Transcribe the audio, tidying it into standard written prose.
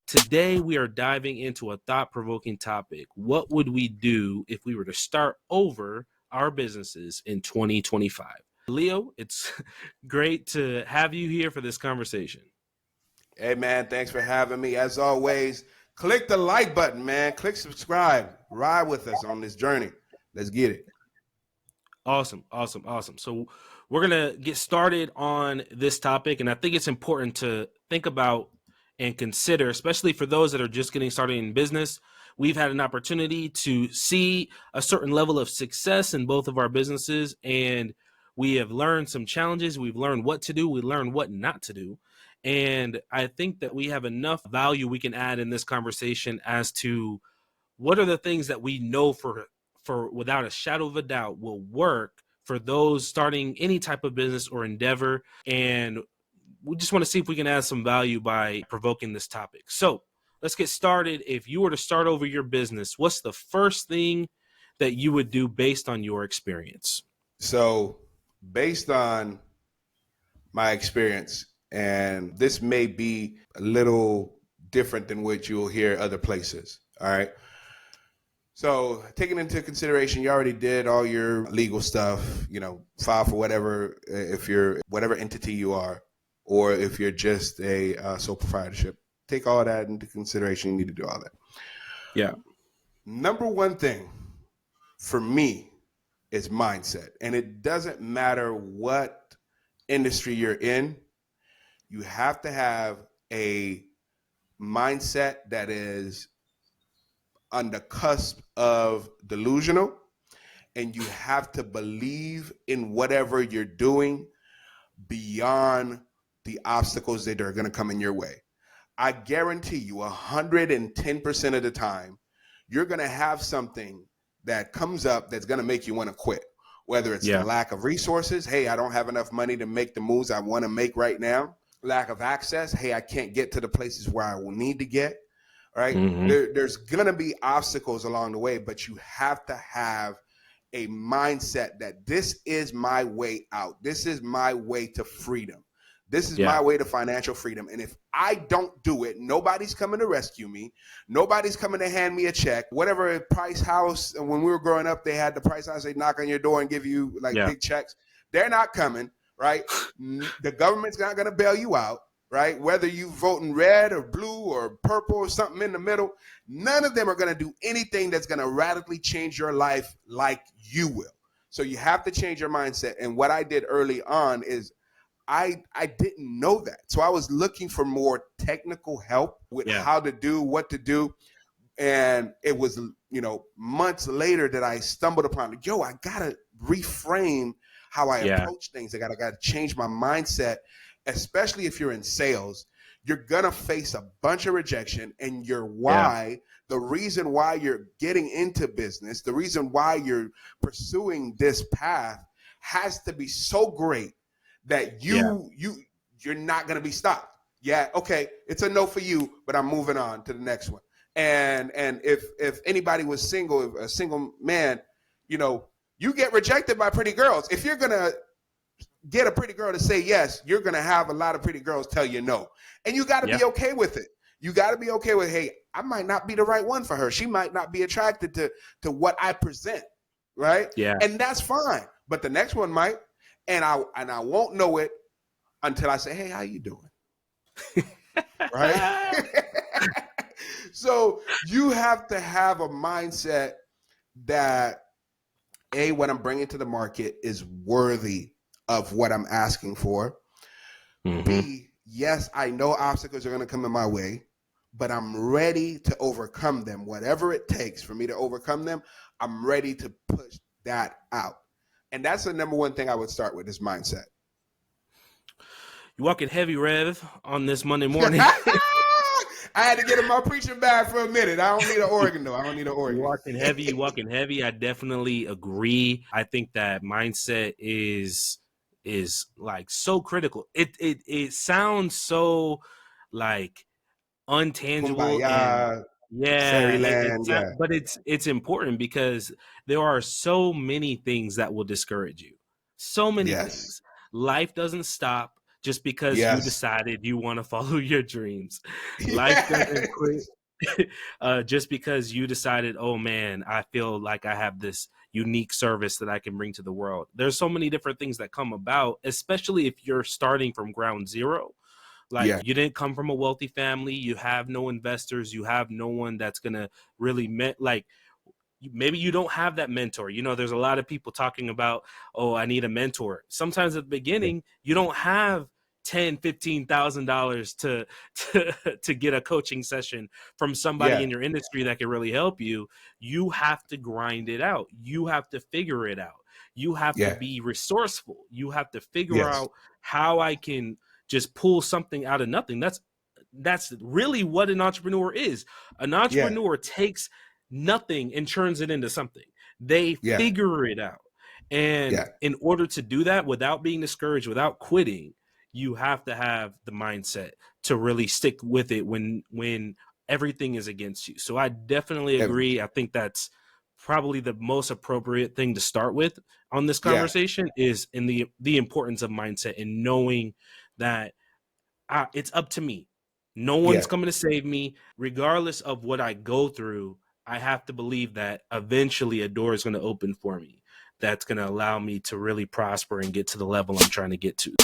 Today, we are diving into a thought-provoking topic. What would we do if we were to start over our businesses in 2025? Leo, it's great to have you here for this conversation. Hey, man, thanks for having me. As always, click the like button, man. Click subscribe. Ride with us on this journey. Let's get it. Awesome. So we're going to get started on this topic, and I think it's important to think about and consider, especially for those that are just getting started in business. We've had an opportunity to see a certain level of success in both of our businesses, and we have learned some challenges. We've learned what to do. We learned what not to do. And I think that we have enough value we can add in this conversation as to what are the things that we know for without a shadow of a doubt will work for those starting any type of business or endeavor. And we just want to see if we can add some value by provoking this topic. So let's get started. If you were to start over your business, what's the first thing that you would do based on your experience? So, based on my experience, and this may be a little different than what you'll hear other places. All right. So taking into consideration, you already did all your legal stuff, file for whatever, if you're whatever entity you are, or if you're just a sole proprietorship, take all that into consideration. You need to do all that. Yeah. Number one thing for me is mindset. And it doesn't matter what industry you're in, you have to have a mindset that is on the cusp of delusional, and you have to believe in whatever you're doing beyond the obstacles that are going to come in your way. I guarantee you 110% of the time, you're going to have something that comes up that's going to make you want to quit, whether it's the lack of resources. Hey, I don't have enough money to make the moves I want to make right now. Lack of access. Hey, I can't get to the places where I will need to get. Right? There's going to be obstacles along the way, but you have to have a mindset that this is my way out. This is my way to freedom. This is my way to financial freedom. And if I don't do it, nobody's coming to rescue me. Nobody's coming to hand me a check. Whatever Price House, when we were growing up, they had the Price House. They knock on your door and give you big checks. They're not coming, right? The government's not going to bail you out. Right? Whether you voting red or blue or purple or something in the middle, none of them are going to do anything that's going to radically change your life like you will. So you have to change your mindset. And what I did early on is I didn't know that. So I was looking for more technical help with how to do, what to do. And it was, months later that I stumbled upon it. I got to reframe how I approach things. I got to change my mindset. Especially if you're in sales, you're going to face a bunch of rejection, and the reason why you're getting into business, the reason why you're pursuing this path has to be so great that you're not going to be stopped. Yeah. Okay. It's a no for you, but I'm moving on to the next one. And if anybody was single, a single man, you get rejected by pretty girls. If you're going to get a pretty girl to say yes, you're going to have a lot of pretty girls tell you no. And you got to be okay with it. You got to be okay with, hey, I might not be the right one for her. She might not be attracted to what I present, right? Yeah. And that's fine. But the next one might, and I won't know it until I say, hey, how you doing? Right? So you have to have a mindset that, A, what I'm bringing to the market is worthy of what I'm asking for. B, yes, I know obstacles are going to come in my way, but I'm ready to overcome them. Whatever it takes for me to overcome them, I'm ready to push that out. And that's the number one thing I would start with, is mindset. You walking heavy, Rev, on this Monday morning. I had to get in my preaching bag for a minute. I don't need an organ, though. I don't need an organ. You walking heavy. I definitely agree. I think that mindset is like so critical. It sounds so like untangible. Kumbaya, fairyland, But it's important because there are so many things that will discourage you. So many things. Life doesn't stop. just because you Yes. decided you want to follow your dreams. Life doesn't Yes. quit just because you decided, oh man, I feel like I have this unique service that I can bring to the world. There's so many different things that come about, especially if you're starting from ground zero. Like Yeah. you didn't come from a wealthy family, you have no investors, you have no one that's gonna really like maybe you don't have that mentor. You know, there's a lot of people talking about, oh, I need a mentor. Sometimes at the Yeah. beginning you don't have 10, $15,000 to get a coaching session from somebody Yeah. in your industry that can really help you. You have to grind it out, you have to figure it out, you have to Yeah. be resourceful, you have to figure Yes. out how I can just pull something out of nothing. That's really what an entrepreneur is. An Yeah. entrepreneur takes nothing and turns it into something. They Yeah. figure it out. And Yeah. in order to do that without being discouraged, without quitting, you have to have the mindset to really stick with it when everything is against you. So I definitely agree. I think that's probably the most appropriate thing to start with on this Yeah. conversation is in the importance of mindset and knowing that it's up to me. No one's Yeah. coming to save me. Regardless of what I go through, I have to believe that eventually a door is going to open for me that's going to allow me to really prosper and get to the level I'm trying to get to.